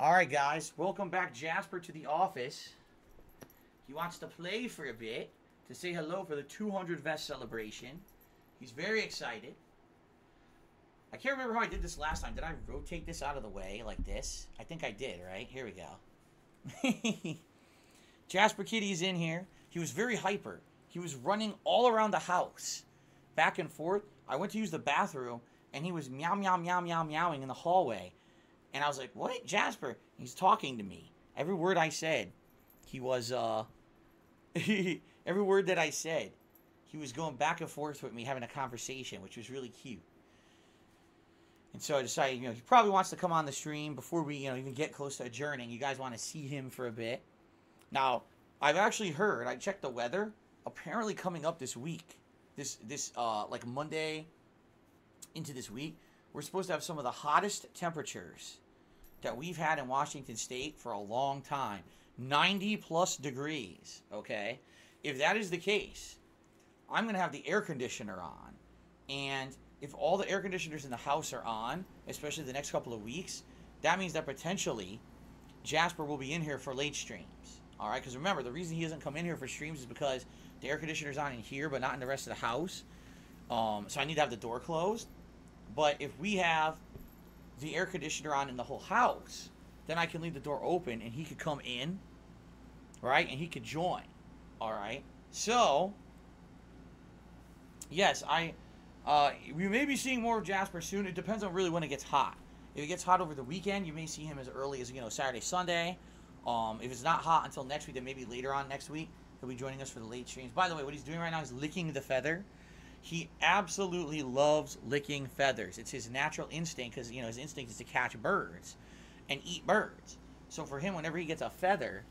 Alright guys, welcome back Jasper to the office. He wants to play for a bit to say hello for the 200 vest celebration. He's very excited. I can't remember how I did this last time. Did I rotate this out of the way like this? I think I did, right? Here we go. Jasper Kitty is in here. He was very hyper. He was running all around the house, back and forth. I went to use the bathroom, and he was meow, meow, meow, meow, meowing in the hallway. And I was like, what? Jasper? He's talking to me. Every word I said, he was, every word that I said, he was going back and forth with me, having a conversation, which was really cute. And so I decided, he probably wants to come on the stream before we, even get close to adjourning. You guys want to see him for a bit. Now, I've actually heard, I checked the weather, apparently coming up this week, like Monday into this week, we're supposed to have some of the hottest temperatures that we've had in Washington State for a long time. 90 plus degrees, okay? If that is the case, I'm going to have the air conditioner on. And if all the air conditioners in the house are on, especially the next couple of weeks, that means that potentially Jasper will be in here for late streams. All right? Because remember, the reason he doesn't come in here for streams is because the air conditioner's on in here, but not in the rest of the house. So I need to have the door closed. But if we have the air conditioner on in the whole house, then I can leave the door open and he could come in, right? And he could join, all right? So, yes, we may be seeing more of Jasper soon. It depends on really when it gets hot. If it gets hot over the weekend, you may see him as early as, Saturday, Sunday. If it's not hot until next week, then maybe later on next week, he'll be joining us for the late streams. By the way, what he's doing right now is licking the feather. He absolutely loves licking feathers. It's his natural instinct because, his instinct is to catch birds and eat birds. So for him, whenever he gets a feather,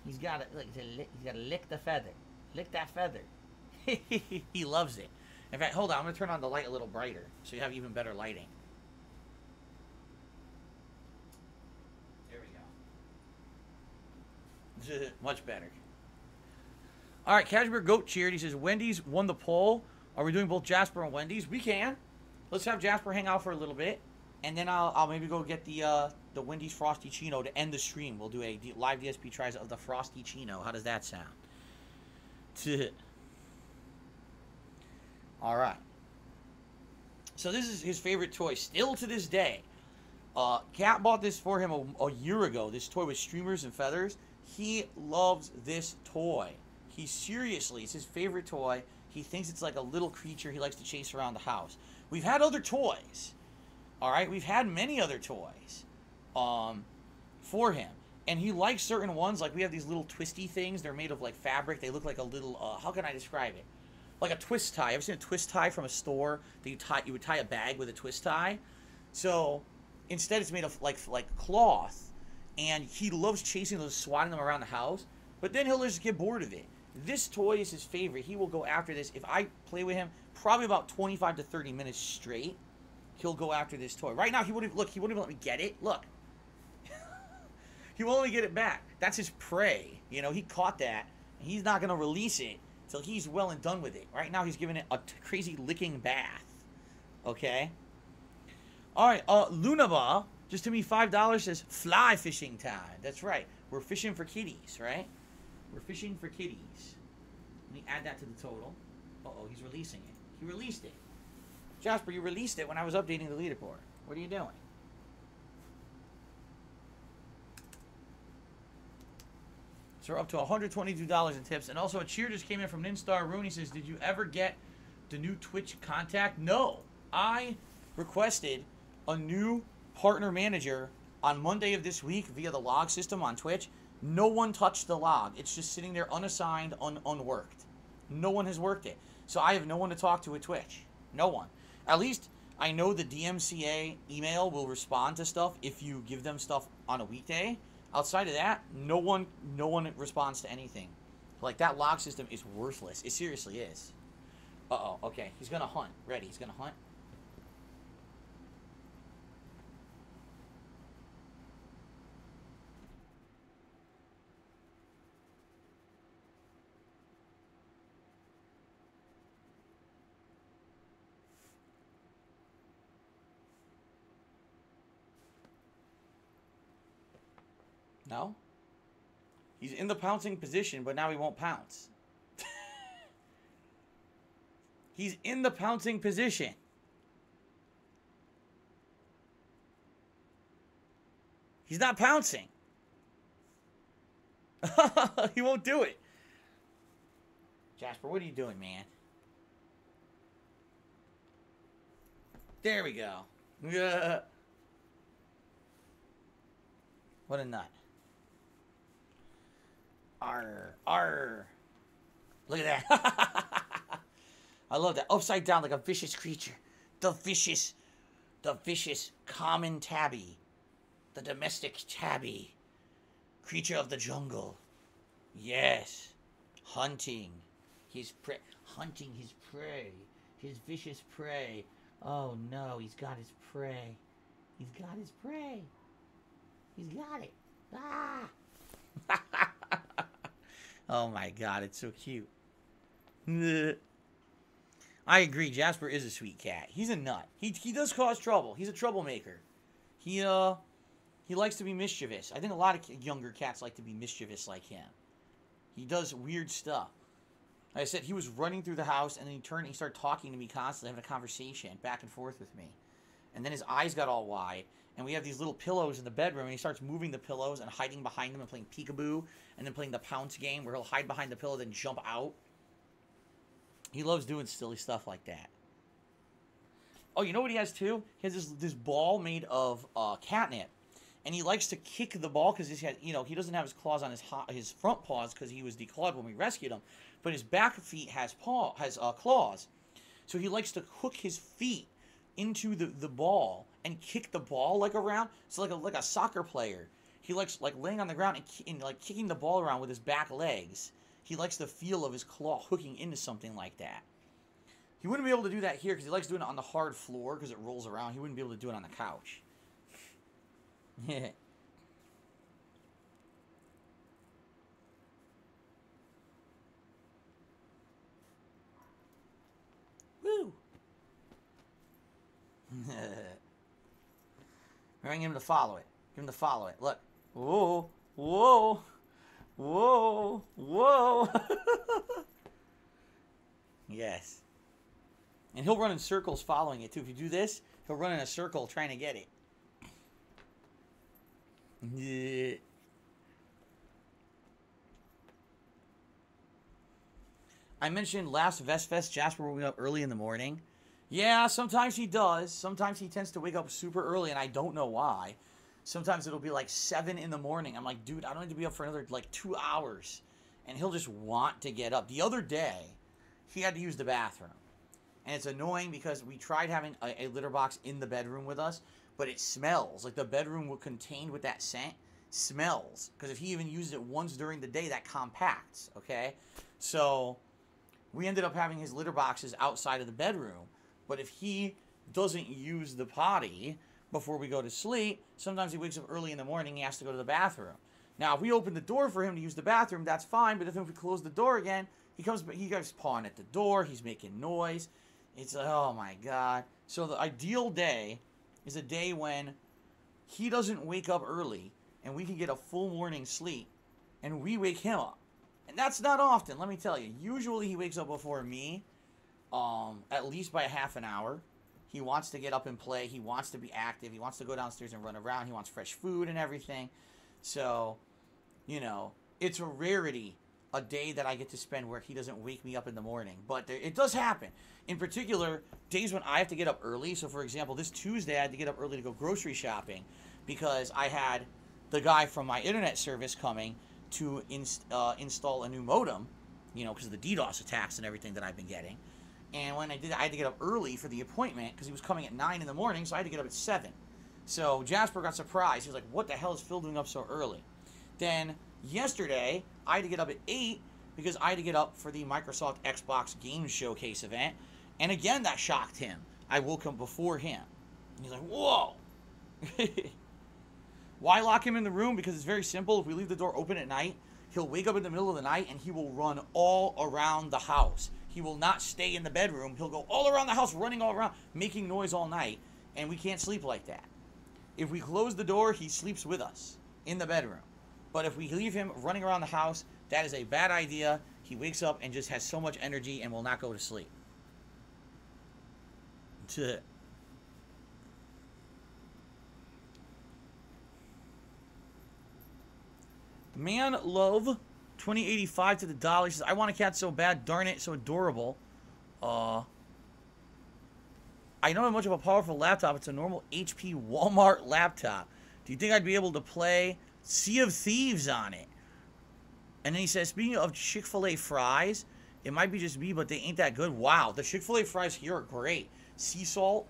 he's got to lick the feather. Lick that feather. He loves it. In fact, hold on. I'm going to turn on the light a little brighter so you have even better lighting. There we go. Much better. All right, Cashmere Goat cheered. He says, Wendy's won the poll. Are we doing both Jasper and Wendy's? We can. Let's have Jasper hang out for a little bit, and then I'll maybe go get the Wendy's Frosty Chino to end the stream. We'll do a live DSP tries of the Frosty Chino. How does that sound? All right. So this is his favorite toy still to this day. Cat bought this for him a year ago. This toy with streamers and feathers. He loves this toy. It's his favorite toy. He thinks it's like a little creature he likes to chase around the house. We've had other toys. All right? We've had many other toys for him. And he likes certain ones. Like we have these little twisty things. They're made of like fabric. They look like a little, how can I describe it? Like a twist tie. Ever seen a twist tie from a store that you would tie a bag with a twist tie? So instead it's made of like cloth. And he loves chasing those, swatting them around the house. But then he'll just get bored of it. This toy is his favorite. He will go after this. If I play with him, probably about 25 to 30 minutes straight, he'll go after this toy. Right now, he wouldn't even let me get it. Look. He won't let me get it back. That's his prey. He caught that. And he's not going to release it until he's well and done with it. Right now, he's giving it a crazy licking bath. Okay? All right. Lunaba, just to me, $5 says fly fishing time. That's right. We're fishing for kitties, right? We're fishing for kitties. Let me add that to the total. Uh-oh, he's releasing it. He released it. Jasper, you released it when I was updating the leaderboard. What are you doing? So we're up to $122 in tips. And also a cheer just came in from Ninstar Rooney. Says, did you ever get the new Twitch contact? No. I requested a new partner manager on Monday of this week via the log system on Twitch. No one touched the log. It's just sitting there unassigned, unworked. No one has worked it. So I have no one to talk to at Twitch. No one. At least I know the DMCA email will respond to stuff if you give them stuff on a weekday. Outside of that, no one responds to anything. Like, that log system is worthless. It seriously is. Uh-oh. Okay. He's going to hunt. Ready. He's going to hunt. No? He's in the pouncing position, but now he won't pounce. He's in the pouncing position. He's not pouncing. He won't do it. Jasper, what are you doing, man? There we go. What a nut. Arr, arr. Look at that. I love that. Upside down like a vicious creature. The vicious common tabby. The domestic tabby. Creature of the jungle. Yes. Hunting his prey. Hunting his prey. His vicious prey. Oh no, he's got his prey. He's got his prey. He's got it. Ah! Oh my god, it's so cute. I agree, Jasper is a sweet cat. He's a nut. He does cause trouble. He's a troublemaker. He likes to be mischievous. I think a lot of younger cats like to be mischievous like him. He does weird stuff. Like I said, he was running through the house, and then he turned and he started talking to me constantly, having a conversation back and forth with me. And then his eyes got all wide, and we have these little pillows in the bedroom, and he starts moving the pillows and hiding behind them and playing peekaboo, and then playing the pounce game where he'll hide behind the pillow, then jump out. He loves doing silly stuff like that. Oh, you know what he has too? He has this ball made of catnip. And he likes to kick the ball because he doesn't have his claws on his front paws because he was declawed when we rescued him, but his back feet has claws. So he likes to hook his feet into the ball and kick the ball like around. So like a soccer player, he likes like laying on the ground and like kicking the ball around with his back legs. He likes the feel of his claw hooking into something like that. He wouldn't be able to do that here because he likes doing it on the hard floor because it rolls around. He wouldn't be able to do it on the couch. Yeah. Woo. Bring him to follow it. Give him to follow it. Look. Whoa. Whoa. Whoa. Whoa. Yes. And he'll run in circles following it too. If you do this, he'll run in a circle trying to get it. Yeah. I mentioned last Vestfest, Jasper will wake up early in the morning. Yeah, sometimes he does. Sometimes he tends to wake up super early, and I don't know why. Sometimes it'll be like 7 in the morning. I'm like, dude, I don't need to be up for another like 2 hours. And he'll just want to get up. The other day, he had to use the bathroom. And it's annoying because we tried having a litter box in the bedroom with us, but it smells. Like the bedroom contained with that scent smells. Because if he even uses it once during the day, that compacts, okay? So we ended up having his litter boxes outside of the bedroom. But if he doesn't use the potty before we go to sleep, sometimes he wakes up early in the morning, he has to go to the bathroom. Now, if we open the door for him to use the bathroom, that's fine. But if we close the door again, he goes pawing at the door. He's making noise. It's like, oh my God. So the ideal day is a day when he doesn't wake up early and we can get a full morning sleep and we wake him up. And that's not often, let me tell you. Usually he wakes up before me, at least by a half an hour. He wants to get up and play. He wants to be active. He wants to go downstairs and run around. He wants fresh food and everything. So, you know, it's a rarity, a day that I get to spend where he doesn't wake me up in the morning. But it does happen. In particular, days when I have to get up early. So, for example, this Tuesday I had to get up early to go grocery shopping because I had the guy from my internet service coming to install a new modem, you know, because of the DDoS attacks and everything that I've been getting. And when I did that, I had to get up early for the appointment because he was coming at 9 in the morning, so I had to get up at 7. So Jasper got surprised. He was like, what the hell is Phil doing up so early? Then yesterday, I had to get up at 8 because I had to get up for the Microsoft Xbox Game Showcase event. And again, that shocked him. I woke up before him. And he's like, whoa. Why lock him in the room? Because it's very simple. If we leave the door open at night, he'll wake up in the middle of the night and he will run all around the house. He will not stay in the bedroom. He'll go all around the house, running all around, making noise all night. And we can't sleep like that. If we close the door, he sleeps with us in the bedroom. But if we leave him running around the house, that is a bad idea. He wakes up and just has so much energy and will not go to sleep. Man Love 2085 to the dollar. He says, I want a cat so bad, darn it, so adorable. I don't have much of a powerful laptop. It's a normal HP Walmart laptop. Do you think I'd be able to play Sea of Thieves on it? And then he says, speaking of Chick-fil-A fries, it might be just me, but they ain't that good. Wow, the Chick-fil-A fries here are great. Sea salt,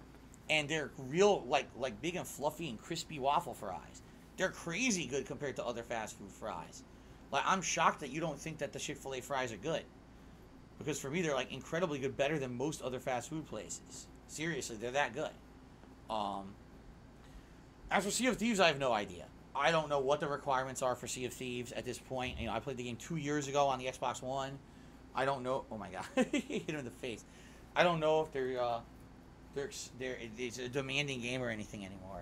and they're real, like big and fluffy and crispy waffle fries. They're crazy good compared to other fast food fries. Like, I'm shocked that you don't think that the Chick-fil-A fries are good. Because for me, they're, like, incredibly good, better than most other fast food places. Seriously, they're that good. As for Sea of Thieves, I have no idea. I don't know what the requirements are for Sea of Thieves at this point. You know, I played the game 2 years ago on the Xbox One. I don't know. Oh my god, he hit him in the face. I don't know if it's a demanding game or anything anymore.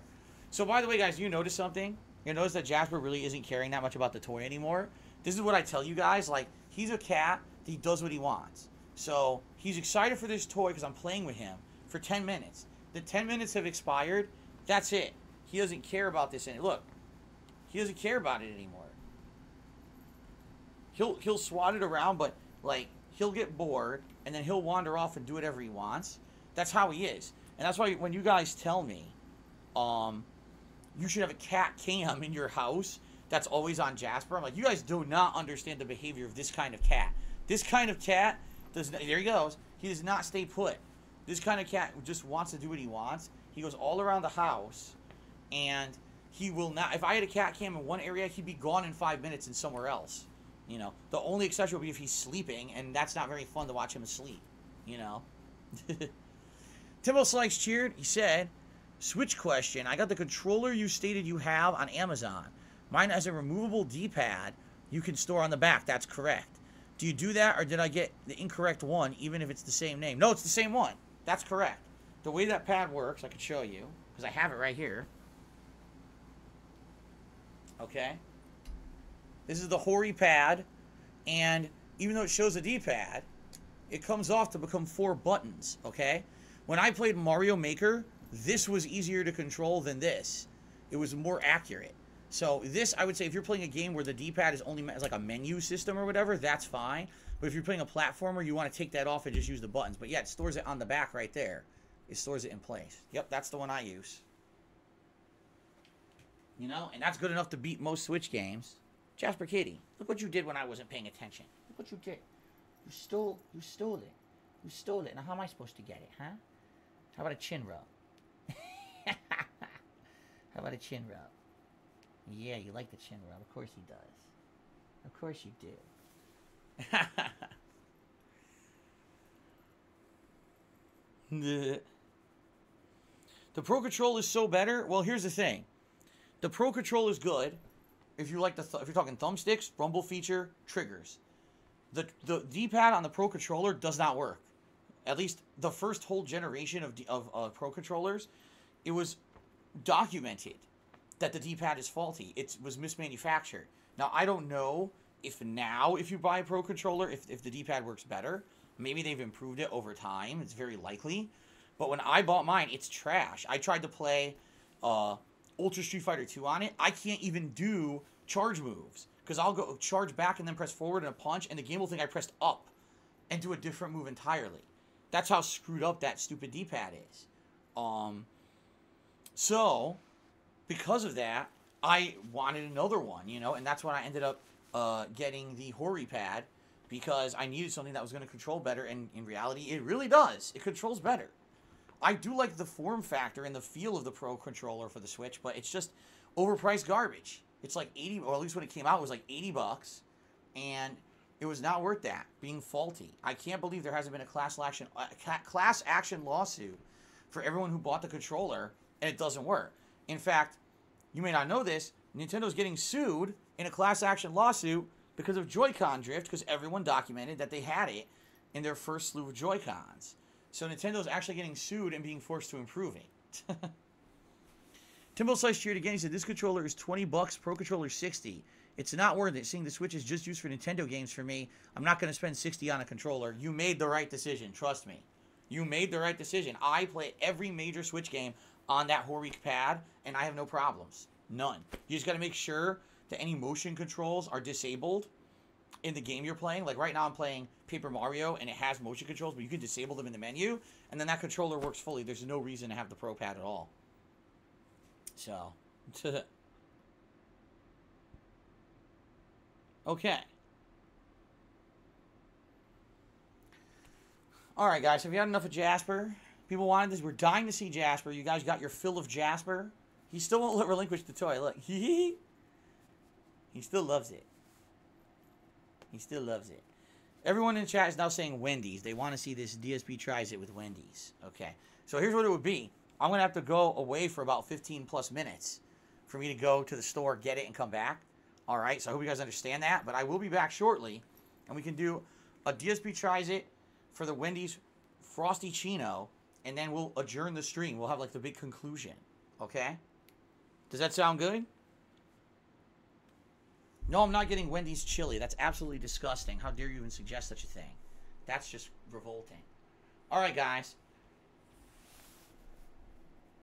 So by the way, guys, you notice something? You notice that Jasper really isn't caring that much about the toy anymore. This is what I tell you guys. Like, he's a cat. He does what he wants. So he's excited for this toy because I'm playing with him for 10 minutes. The 10 minutes have expired. That's it. He doesn't care about this. And look, he doesn't care about it anymore. He'll swat it around, but like he'll get bored and then he'll wander off and do whatever he wants. That's how he is. And that's why when you guys tell me, you should have a cat cam in your house that's always on Jasper, I'm like, you guys do not understand the behavior of this kind of cat. This kind of cat does not, there he goes. He does not stay put. This kind of cat just wants to do what he wants. He goes all around the house, and he will not. If I had a cat cam in one area, he'd be gone in 5 minutes and somewhere else. You know, the only exception would be if he's sleeping, and that's not very fun to watch him asleep. You know. Timbo Slikes cheered. He said, "Switch question. I got the controller you stated you have on Amazon. Mine has a removable D-pad you can store on the back. That's correct. Do you do that, or did I get the incorrect one, even if it's the same name?" No, it's the same one. That's correct. The way that pad works, I can show you, because I have it right here. Okay? This is the Hori pad, and even though it shows a D-pad, it comes off to become 4 buttons, okay? When I played Mario Maker, this was easier to control than this. It was more accurate. So this, I would say, if you're playing a game where the D-pad is only like a menu system or whatever, that's fine. But if you're playing a platformer, you want to take that off and just use the buttons. But yeah, it stores it on the back right there. It stores it in place. Yep, that's the one I use. You know, and that's good enough to beat most Switch games. Jasper Kitty, look what you did when I wasn't paying attention. Look what you did. You stole it. You stole it. Now how am I supposed to get it, huh? How about a chin rub? How about a chin rub? Yeah, you like the chin rub. Of course he does. Of course you do. The Pro Controller is so better. Well, here's the thing. The Pro Controller is good if you like if you're talking thumbsticks, rumble feature, triggers. The D-pad on the Pro Controller does not work. At least the first whole generation of Pro Controllers, it was documented that the D-pad is faulty. It was mismanufactured. Now, I don't know if you buy a Pro Controller, if the D-pad works better. Maybe they've improved it over time. It's very likely. But when I bought mine, it's trash. I tried to play Ultra Street Fighter 2 on it. I can't even do charge moves. Because I'll go charge back and then press forward and a punch, and the game will think I pressed up and do a different move entirely. That's how screwed up that stupid D-pad is. So, because of that, I wanted another one, you know, and that's when I ended up getting the Hori pad, because I needed something that was going to control better, and in reality, it really does. It controls better. I do like the form factor and the feel of the Pro Controller for the Switch, but it's just overpriced garbage. It's like 80, or at least when it came out, it was like 80 bucks, and it was not worth that, being faulty. I can't believe there hasn't been a class action lawsuit for everyone who bought the controller, and it doesn't work. In fact, you may not know this, Nintendo's getting sued in a class action lawsuit because of Joy-Con drift, because everyone documented that they had it in their first slew of Joy-Cons. So Nintendo's actually getting sued and being forced to improve it. Timbo Slice cheered again. He said, this controller is $20, Pro Controller 60. It's not worth it. Seeing the Switch is just used for Nintendo games for me. I'm not going to spend 60 on a controller. You made the right decision. Trust me. You made the right decision. I play every major Switch game on that Horweek pad, and I have no problems. None. You just got to make sure that any motion controls are disabled in the game you're playing. Like right now I'm playing Paper Mario, and it has motion controls, but you can disable them in the menu, and then that controller works fully. There's no reason to have the Pro Pad at all. So, okay. All right, guys. Have you had enough of Jasper? People wanted this. We're dying to see Jasper. You guys got your fill of Jasper. He still won't relinquish the toy. Look, he still loves it. He still loves it. Everyone in the chat is now saying Wendy's. They want to see this DSP tries it with Wendy's. Okay. So here's what it would be. I'm going to have to go away for about 15 plus minutes for me to go to the store, get it, and come back. All right. So I hope you guys understand that. But I will be back shortly, and we can do a DSP tries it for the Wendy's Frosty Chino, and then we'll adjourn the stream. We'll have like the big conclusion. Okay? Does that sound good? No, I'm not getting Wendy's chili. That's absolutely disgusting. How dare you even suggest such a thing? That's just revolting. All right, guys.